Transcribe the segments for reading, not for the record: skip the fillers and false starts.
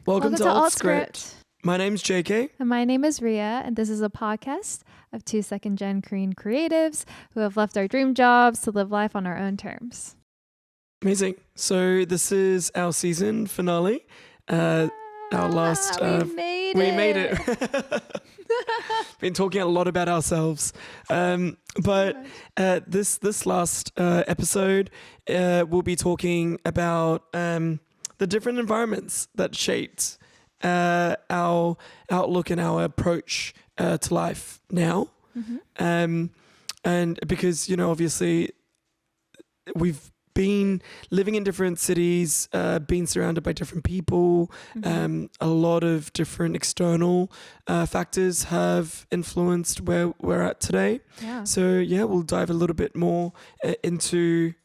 Welcome to Alt Script. Script. My name's JK. And my name is Riya, and this is a podcast of two second-gen Korean creatives who have left our dream jobs to live life on our own terms. Amazing. So this is our season finale. Our last... we made it. Been talking a lot about ourselves. But this last episode, we'll be talking about the different environments that shaped our outlook and our approach to life now. Mm-hmm. And because, obviously we've been living in different cities, being surrounded by different people, a lot of different external factors have influenced where we're at today. Yeah. So we'll dive a little bit more into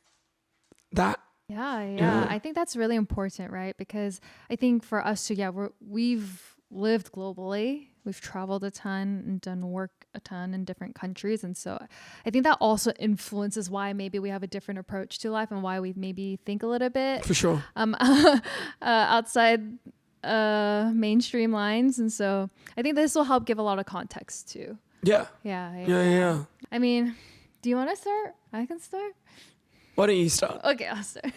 that. Yeah. I think that's really important, right? Because I think for us to, we've lived globally. We've traveled a ton and done work a ton in different countries. And so I think that also influences why maybe we have a different approach to life and why we maybe think a little bit For sure. outside mainstream lines. And so I think this will help give a lot of context too. Yeah. I mean, do you want to start? I can start. Why don't you start? Okay, I'll start.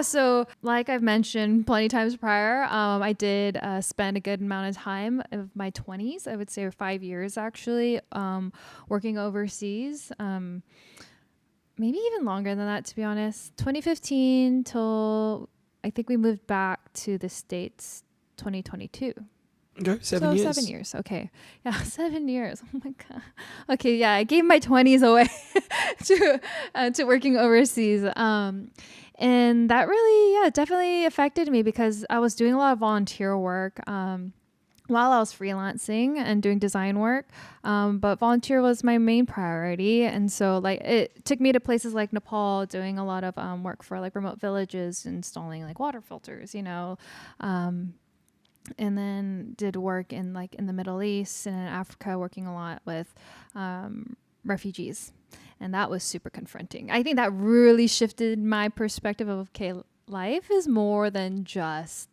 So like I've mentioned plenty of times prior, I did spend a good amount of time of my 20s, I would say 5 years actually, working overseas. Maybe even longer than that, to be honest. 2015 till I think we moved back to the States 2022. Okay, 7 years. 7 years. Okay. Yeah, 7 years. Oh my God. Okay, yeah, I gave my 20s away to working overseas. And that really, definitely affected me because I was doing a lot of volunteer work while I was freelancing and doing design work. But volunteer was my main priority. And so like it took me to places like Nepal, doing a lot of work for like remote villages, installing like water filters, and then did work in the Middle East and in Africa, working a lot with refugees. And that was super confronting. I think that really shifted my perspective of, okay, life is more than just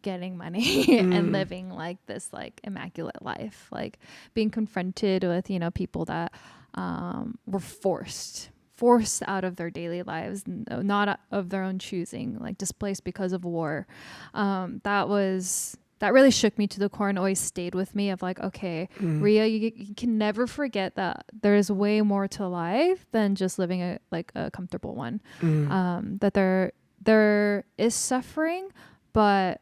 getting money and living like this like immaculate life. Like being confronted with, people that were forced out of their daily lives, not of their own choosing, like displaced because of war. That really shook me to the core and always stayed with me of like, okay, Riya, you can never forget that there is way more to life than just living a comfortable one. That there is suffering, but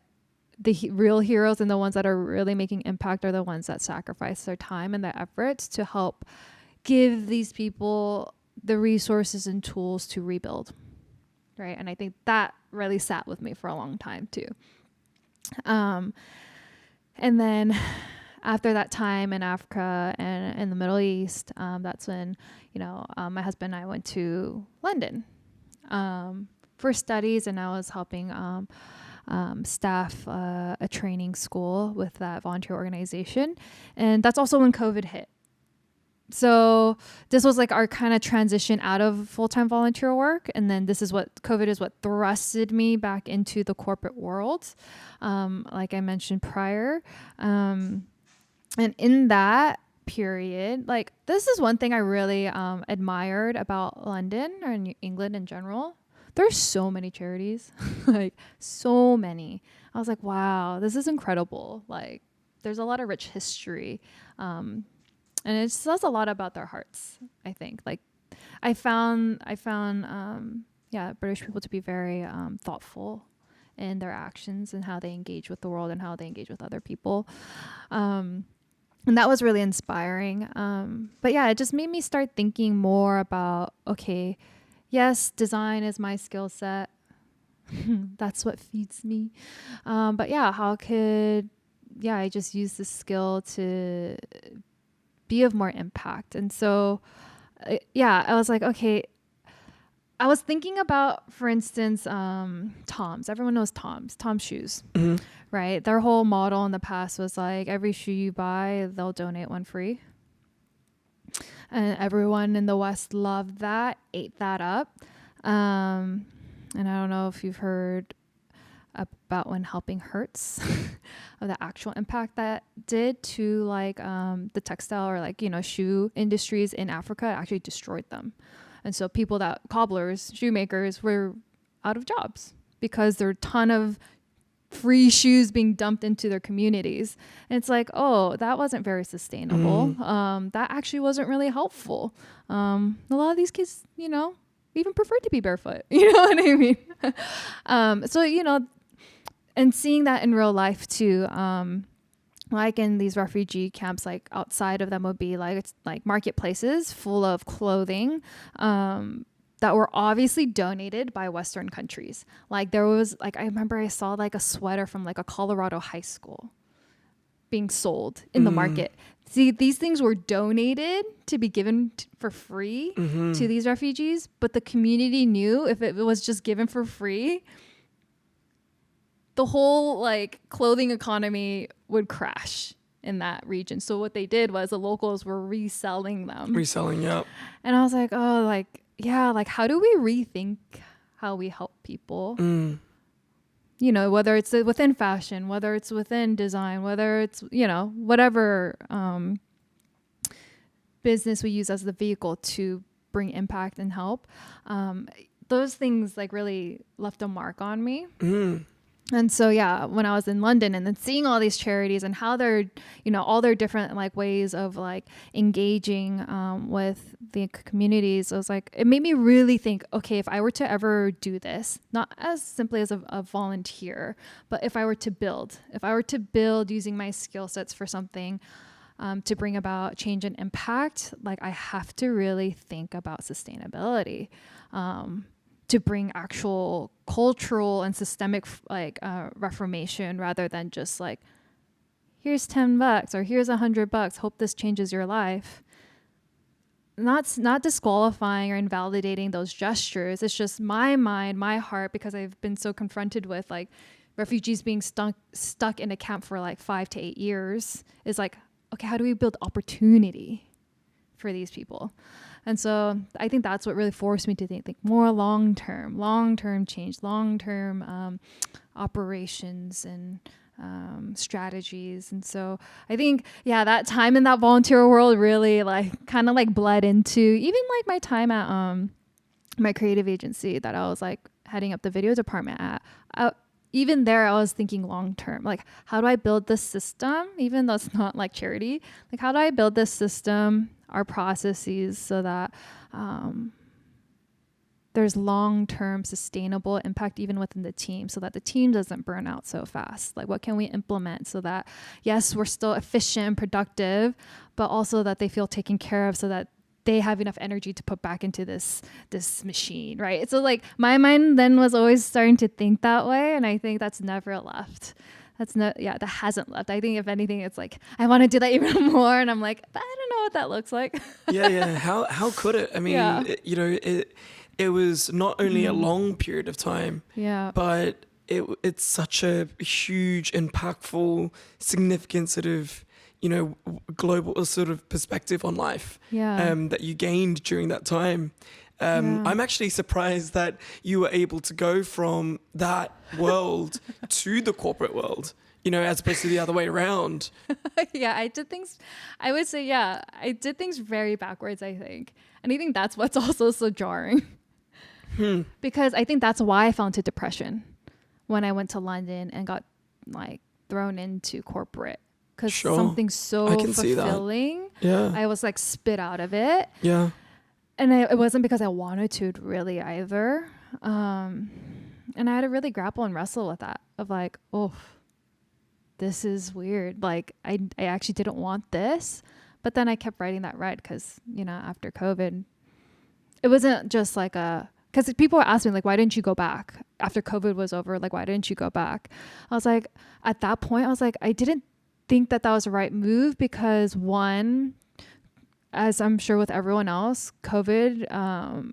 the real heroes and the ones that are really making impact are the ones that sacrifice their time and their efforts to help give these people the resources and tools to rebuild, right? And I think that really sat with me for a long time too. And then after that time in Africa and in the Middle East, that's when, my husband and I went to London for studies, and I was helping staff a training school with that volunteer organization. And that's also when COVID hit. So this was like our kind of transition out of full-time volunteer work. And then COVID is what thrusted me back into the corporate world. Like I mentioned prior. And in that period, like this is one thing I really admired about London or in England in general. There's so many charities, like so many. I was like, wow, this is incredible. Like there's a lot of rich history. And it says a lot about their hearts, I think. Like, I found, British people to be very thoughtful in their actions and how they engage with the world and how they engage with other people. And that was really inspiring. But yeah, it just made me start thinking more about, okay, yes, design is my skill set. That's what feeds me. But yeah, how could, I just use this skill to be of more impact. And so I was like, okay, I was thinking about, for instance, Tom's. Everyone knows Tom's shoes, right? Their whole model in the past was like, every shoe you buy, they'll donate one free. And everyone in the West loved that, ate that up. And I don't know if you've heard about when helping hurts, of the actual impact that did to like the textile or like, you know, shoe industries in Africa. Actually destroyed them. And so people that cobblers, shoemakers were out of jobs because there are a ton of free shoes being dumped into their communities. And it's like, oh, that wasn't very sustainable. That actually wasn't really helpful. A lot of these kids, you know, even prefer to be barefoot. You know what I mean? So, you know, and seeing that in real life too, like in these refugee camps, like outside of them would be like, it's like marketplaces full of clothing, that were obviously donated by Western countries. Like there was like, I remember I saw like a sweater from like a Colorado high school being sold in the market. See, these things were donated to be given for free to these refugees, but the community knew if it was just given for free, the whole like clothing economy would crash in that region. So what they did was the locals were reselling them. Yep. And I was like, oh, like, yeah, like how do we rethink how we help people? You know, whether it's within fashion, whether it's within design, whether it's, you know, whatever business we use as the vehicle to bring impact and help. Those things like really left a mark on me. And so, yeah, when I was in London and then seeing all these charities and how they're, you know, all their different like ways of like engaging with the communities, I was like, it made me really think, okay, if I were to ever do this, not as simply as a volunteer, but if I were to build using my skill sets for something to bring about change and impact, like I have to really think about sustainability. To bring actual cultural and systemic like reformation rather than just like, here's $10 or here's $100, hope this changes your life. Not disqualifying or invalidating those gestures. It's just my mind, my heart, because I've been so confronted with like refugees being stuck in a camp for like 5 to 8 years, is like, okay, how do we build opportunity for these people? And so I think that's what really forced me to think more long-term change, long-term operations and strategies. And so I think, yeah, that time in that volunteer world really like kind of like bled into even like my time at my creative agency that I was like heading up the video department at. Even there, I was thinking long-term, like how do I build this system, even though it's not like charity, like how do I build this system, our processes, so that there's long-term sustainable impact even within the team, so that the team doesn't burn out so fast. Like what can we implement so that, yes, we're still efficient and productive, but also that they feel taken care of so that they have enough energy to put back into this machine, right? So like my mind then was always starting to think that way, and I think that's never left. That hasn't left. I think if anything, it's like I want to do that even more, and I'm like, I don't know what that looks like. Yeah. How could it? I mean, Yeah. it was not only a long period of time, but it's such a huge, impactful, significant sort of, you know, global sort of perspective on life that you gained during that time. I'm actually surprised that you were able to go from that world to the corporate world, you know, as opposed to the other way around. I did things very backwards, I think. And I think that's what's also so jarring. Because I think that's why I fell into depression when I went to London and got like thrown into corporate. Because something so fulfilling, I was like spit out of it. Yeah. And it wasn't because I wanted to really either. And I had to really grapple and wrestle with that of like, oh, this is weird. Like I actually didn't want this, but then I kept riding that ride because, you know, after COVID, it wasn't just like because people were asking me like, why didn't you go back after COVID was over? Like, why didn't you go back? I was like, at that point, I was like, I didn't think that was the right move because one, as I'm sure with everyone else, COVID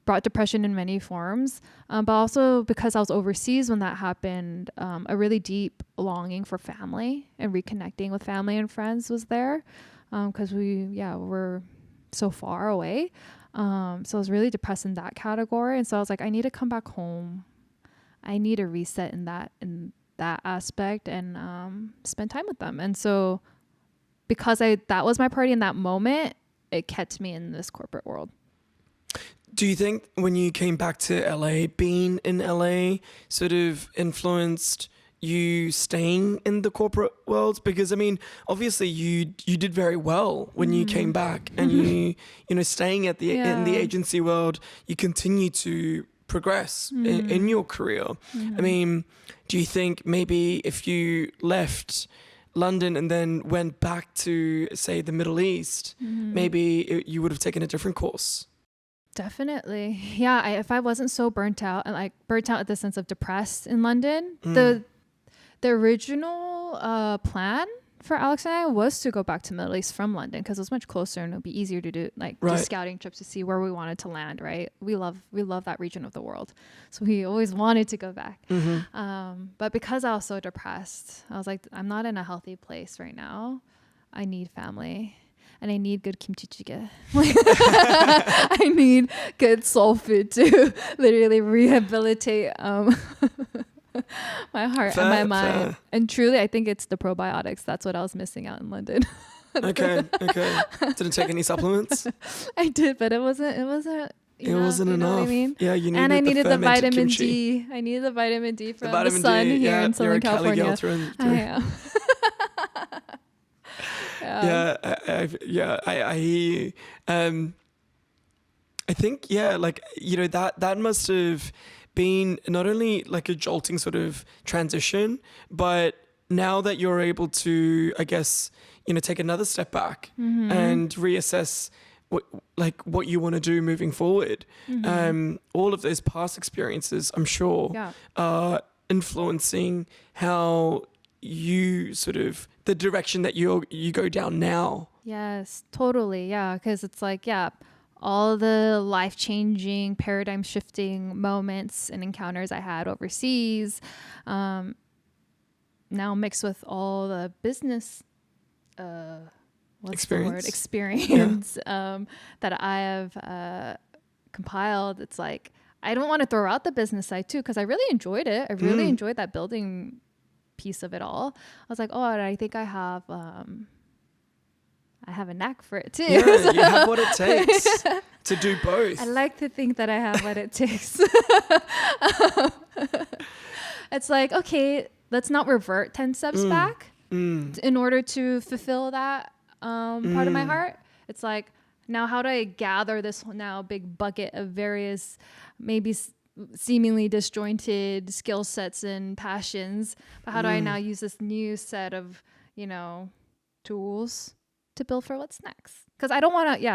brought depression in many forms, but also because I was overseas when that happened, a really deep longing for family and reconnecting with family and friends was there because we're so far away. So I was really depressed in that category. And so I was like, I need to come back home. I need a reset in that aspect, and spend time with them. And so because that was my priority in that moment, it kept me in this corporate world. Do you think when you came back to LA, being in LA sort of influenced you staying in the corporate world? Because I mean, obviously you did very well when you came back, and you know, staying at the in the agency world, you continue to progress in your career. I mean, do you think maybe if you left London and then went back to, say, the Middle East, maybe you would have taken a different course? Definitely. Yeah. If I wasn't so burnt out, and like burnt out at the sense of depressed in London, the original plan for Alex and I was to go back to Middle East from London, because it was much closer and it would be easier to do, like, do scouting trips to see where we wanted to land, right? We love that region of the world. So we always wanted to go back. But because I was so depressed, I was like, I'm not in a healthy place right now. I need family. And I need good kimchi jjigae. I need good soul food to literally rehabilitate my heart and my mind. And truly, I think it's the probiotics. That's what I was missing out in London. Okay. Didn't take any supplements? I did, but it wasn't It wasn't you enough. Know what I mean? Yeah, you needed and I needed the vitamin kimchi. D. I needed the vitamin D from the sun here in Southern California. You're a Cali girl through and through. I hear you. I think, like, you know, that must have been not only like a jolting sort of transition, but now that you're able to, I guess, you know, take another step back and reassess what you want to do moving forward. All of those past experiences, I'm sure, are influencing how you sort of, the direction that you go down now. Yes, totally. Yeah. Because it's like, all the life-changing, paradigm-shifting moments and encounters I had overseas, now mixed with all the business experience that I have compiled. It's like, I don't want to throw out the business side too, because I really enjoyed it. I really enjoyed that building piece of it all. I was like, and I think I have a knack for it too. Yeah, you have what it takes to do both. I like to think that I have what it takes. It's like, okay, let's not revert 10 steps back in order to fulfill that part of my heart. It's like, now how do I gather this now big bucket of various, maybe seemingly disjointed skill sets and passions, but how do I now use this new set of, you know, tools to build for what's next? Because I don't want to,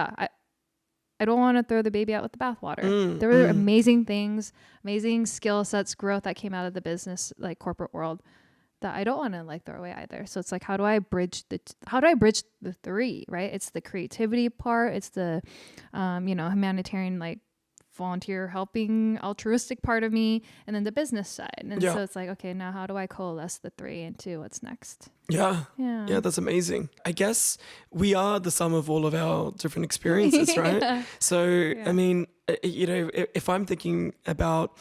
I don't want to throw the baby out with the bathwater. There were amazing things, amazing skill sets, growth that came out of the business, like corporate world, that I don't want to like throw away either. So it's like, how do I bridge the three, right? It's the creativity part. It's the, humanitarian, like volunteer helping altruistic part of me, and then the business side. And so it's like, okay, now how do I coalesce the three into what's next? Yeah, that's amazing. I guess we are the sum of all of our different experiences, right? So I mean, you know, if I'm thinking about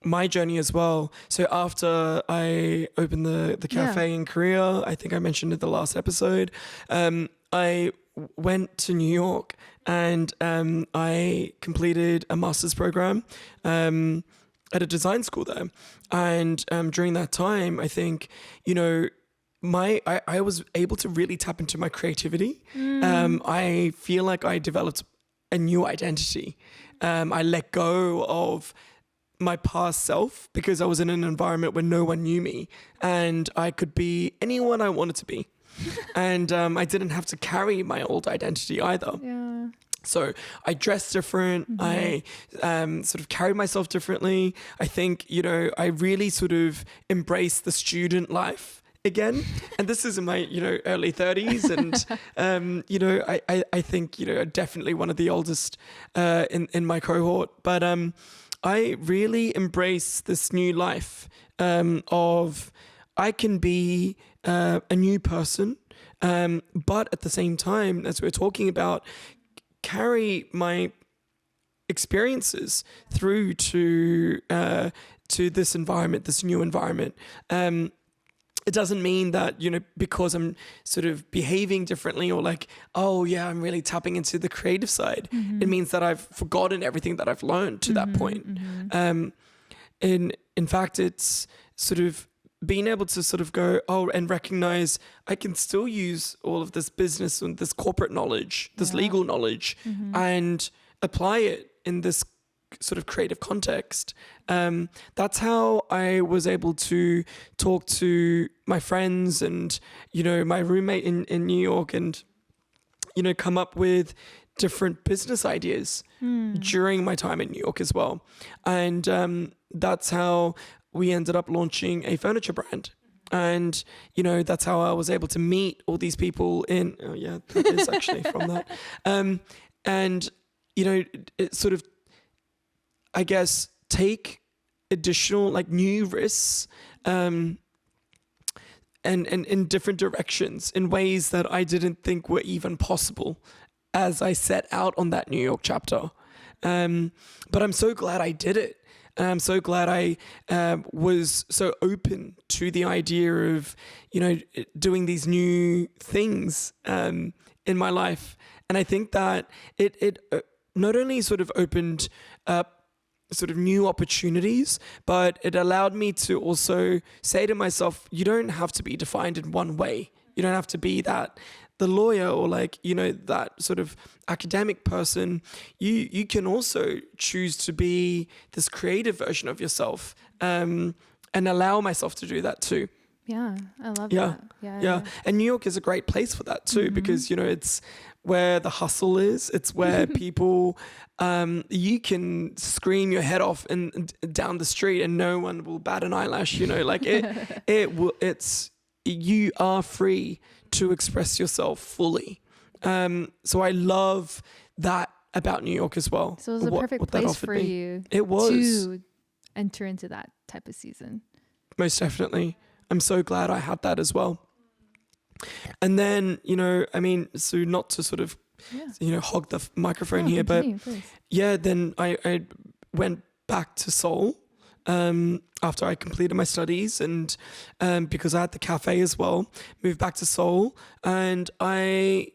my journey as well, so after I opened the cafe in Korea, I think I mentioned it the last episode, I went to New York and I completed a master's program at a design school there. And during that time, I think, you know, I was able to really tap into my creativity. I feel like I developed a new identity. I let go of my past self because I was in an environment where no one knew me and I could be anyone I wanted to be. And I didn't have to carry my old identity either. Yeah. So I dressed different. I sort of carried myself differently. I think, you know, I really sort of embraced the student life again. And this is in my, you know, early 30s. And, you know, I think, you know, definitely one of the oldest in my cohort. But I really embrace this new life of I can be a new person, but at the same time, as we're talking about, carry my experiences through to to this environment, this new environment. It doesn't mean that, because I'm sort of behaving differently or like, oh yeah, I'm really tapping into the creative side. It means that I've forgotten everything that I've learned to that point. In fact, it's sort of being able to sort of go, and recognize I can still use all of this business and this corporate knowledge, this legal knowledge, and apply it in this sort of creative context. That's how I was able to talk to my friends and, my roommate in New York and, come up with different business ideas during my time in New York as well. And that's how we ended up launching a furniture brand. And, that's how I was able to meet all these people that is actually from that. And, it sort of, I guess, take additional like new risks and in different directions in ways that I didn't think were even possible as I set out on that New York chapter. But I'm so glad I did it. And I'm so glad I was so open to the idea of, doing these new things in my life. And I think that it not only sort of opened up sort of new opportunities, but it allowed me to also say to myself, you don't have to be defined in one way. You don't have to be the lawyer or that sort of academic person. You can also choose to be this creative version of yourself, and allow myself to do that too. Yeah, I love that. Yeah. And New York is a great place for that too, because, it's where the hustle is. It's where people, you can scream your head off and down the street and no one will bat an eyelash, you are free to express yourself fully. So I love that about New York as well. So it was a perfect place for you. It was. To enter into that type of season. Most definitely. I'm so glad I had that as well. And then, so not to sort of, hog the microphone here, continue, but please. Yeah, then I went back to Seoul after I completed my studies and because I had the cafe as well, moved back to Seoul. And I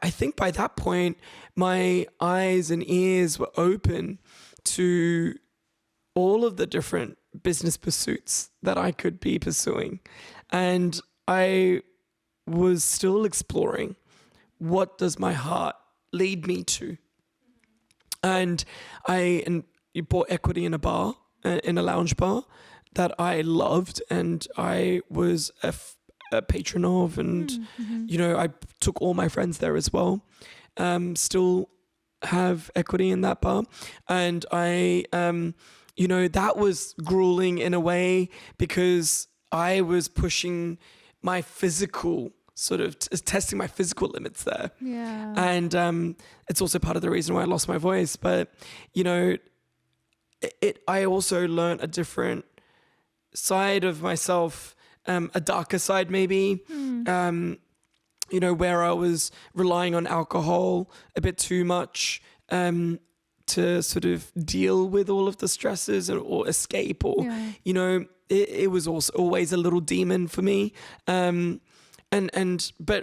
think by that point, my eyes and ears were open to all of the different business pursuits that I could be pursuing. And I was still exploring, what does my heart lead me to? And you bought equity in a bar, in a lounge bar that I loved and I was a patron of. And, I took all my friends there as well. Still have equity in that bar. And I, that was grueling in a way because I was pushing my physical testing my physical limits there. Yeah. And it's also part of the reason why I lost my voice. But, I also learned a different side of myself, a darker side maybe, where I was relying on alcohol a bit too much to sort of deal with all of the stresses or escape or, it was also always a little demon for me. But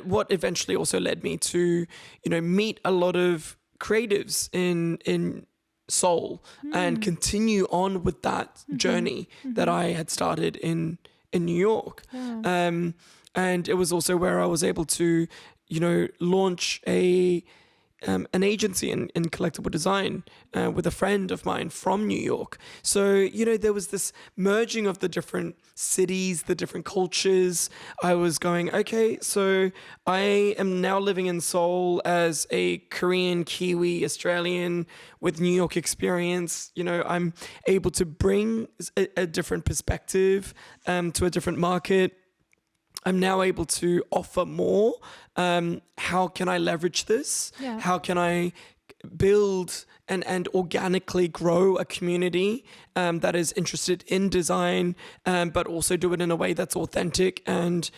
what eventually also led me to, meet a lot of creatives in Seoul and continue on with that journey that I had started in New York. Yeah. And it was also where I was able to, launch an agency in collectible design with a friend of mine from New York. So, there was this merging of the different cities, the different cultures. I was going, okay, so I am now living in Seoul as a Korean, Kiwi, Australian with New York experience. I'm able to bring a different perspective to a different market. I'm now able to offer more. How can I leverage this? Yeah. How can I build and organically grow a community that is interested in design, but also do it in a way that's authentic and,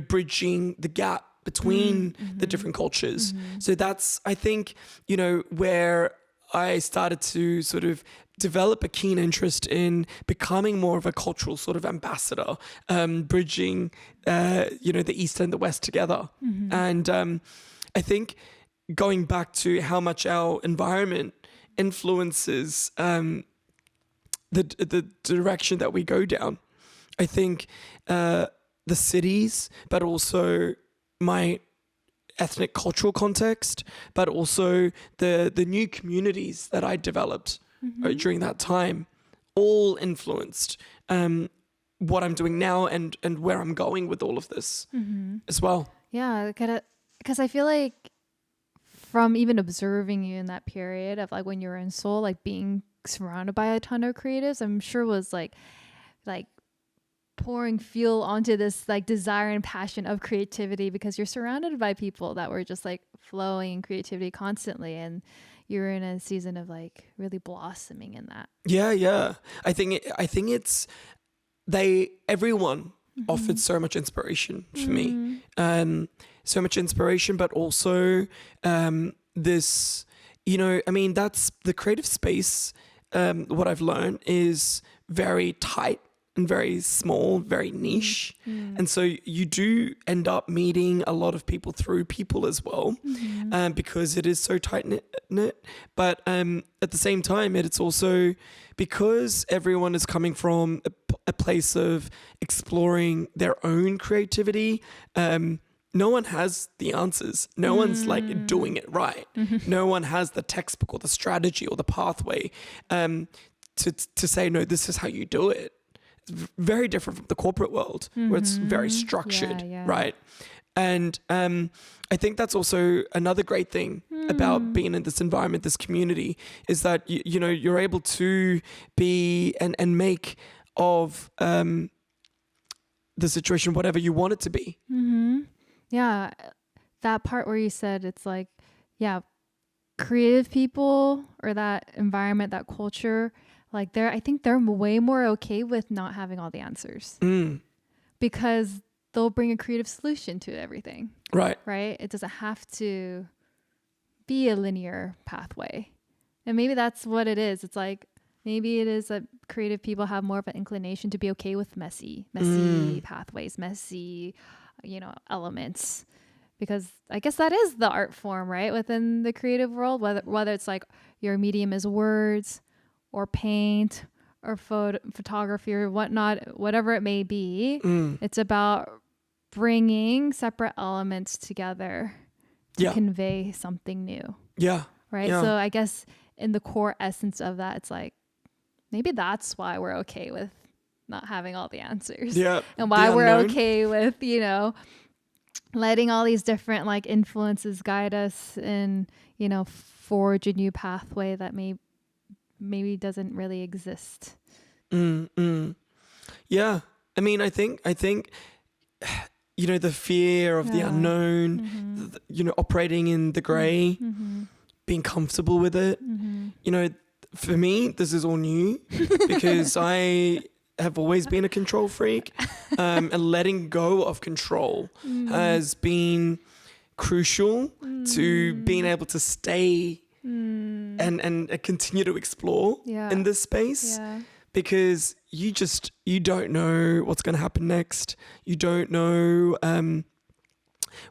bridging the gap between the different cultures. So that's, I think, where I started to sort of develop a keen interest in becoming more of a cultural sort of ambassador, bridging, the East and the West together. And I think going back to how much our environment influences the direction that we go down, I think the cities, but also my ethnic cultural context, but also the new communities that I developed during that time, all influenced what I'm doing now and where I'm going with all of this as well. Yeah, because I feel like from even observing you in that period of like when you were in Seoul, like being surrounded by a ton of creatives, I'm sure was like pouring fuel onto this like desire and passion of creativity, because you're surrounded by people that were just like flowing in creativity constantly, and you're in a season of like really blossoming in that. Yeah. I think it's everyone offered so much inspiration for me. So much inspiration, but also this, that's the creative space. What I've learned is very tight and very small, very niche. And so you do end up meeting a lot of people through people as well, because it is so tight knit. But at the same time, it's also because everyone is coming from a place of exploring their own creativity. No one has the answers. No one's like doing it right. No one has the textbook or the strategy or the pathway to say, no, this is how you do it. It's very different from the corporate world where it's very structured, right? And I think that's also another great thing about being in this environment, this community, is that you're able to be and make of the situation whatever you want it to be. Yeah, that part where you said it's like, creative people or that environment, that culture, like I think they're way more okay with not having all the answers because they'll bring a creative solution to everything. Right. It doesn't have to be a linear pathway. And maybe that's what it is. It's like, maybe it is that creative people have more of an inclination to be okay with messy pathways, messy, elements, because I guess that is the art form, right? Within the creative world, whether it's like your medium is words or paint or photography or whatnot, whatever it may be, it's about bringing separate elements together to convey something new. Right. So I guess in the core essence of that, it's like, maybe that's why we're okay with not having all the answers. And why we're okay with, letting all these different like influences guide us and, forge a new pathway that maybe doesn't really exist. Yeah. I mean, I think, the fear of the unknown, operating in the gray, being comfortable with it. For me, this is all new because I have always been a control freak, and letting go of control has been crucial to being able to stay and continue to explore in this space, because you don't know what's going to happen next. You don't know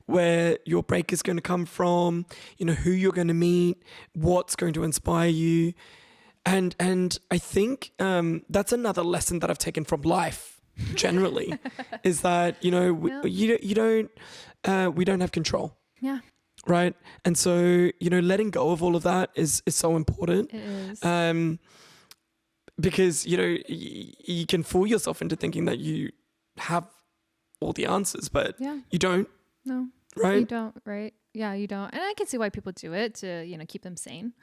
where your break is going to come from, who you're going to meet, what's going to inspire you. And I think that's another lesson that I've taken from life generally is that, we don't have control. Yeah. Right. And so, letting go of all of that is so important. It is. Because, you can fool yourself into thinking that you have all the answers, but you don't. No. Right? You don't, right? Yeah, you don't. And I can see why people do it to, keep them sane.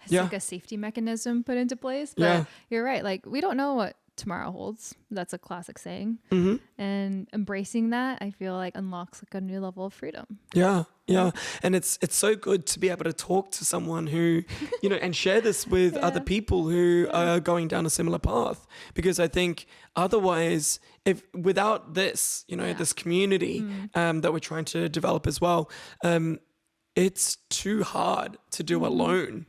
It's like a safety mechanism put into place. But you're right. Like, we don't know what tomorrow holds. That's a classic saying. And embracing that, I feel like unlocks like a new level of freedom. Yeah. And it's so good to be able to talk to someone who, and share this with other people who are going down a similar path. Because I think otherwise, if without this, this community that we're trying to develop as well, it's too hard to do alone.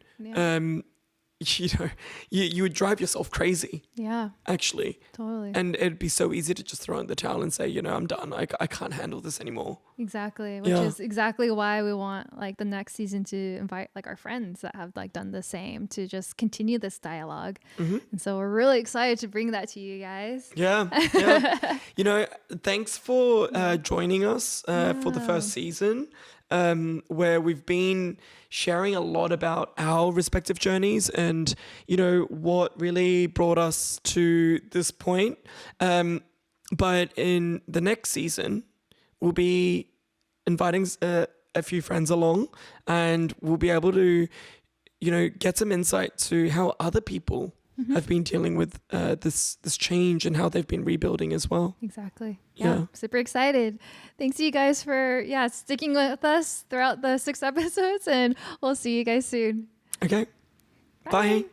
you know, you would drive yourself crazy, Yeah, actually. totally. And it'd be so easy to just throw in the towel and say, you know, I'm done. I can't handle this anymore. Exactly, which Yeah. is exactly why we want like the next season to invite like our friends that have like done the same to just continue this dialogue. Mm-hmm. And so we're really excited to bring that to you guys. Yeah, yeah. You know, thanks for joining us for the Yeah. first season, where we've been sharing a lot about our respective journeys and, you know, what really brought us to this point. But in the next season, we'll be inviting a few friends along, and we'll be able to, you know, get some insight to how other people have been dealing with this change and how they've been rebuilding as well. Exactly. Yeah. Yeah. Super excited. Thanks to you guys for sticking with us throughout the 6 episodes, and we'll see you guys soon. Okay. Bye.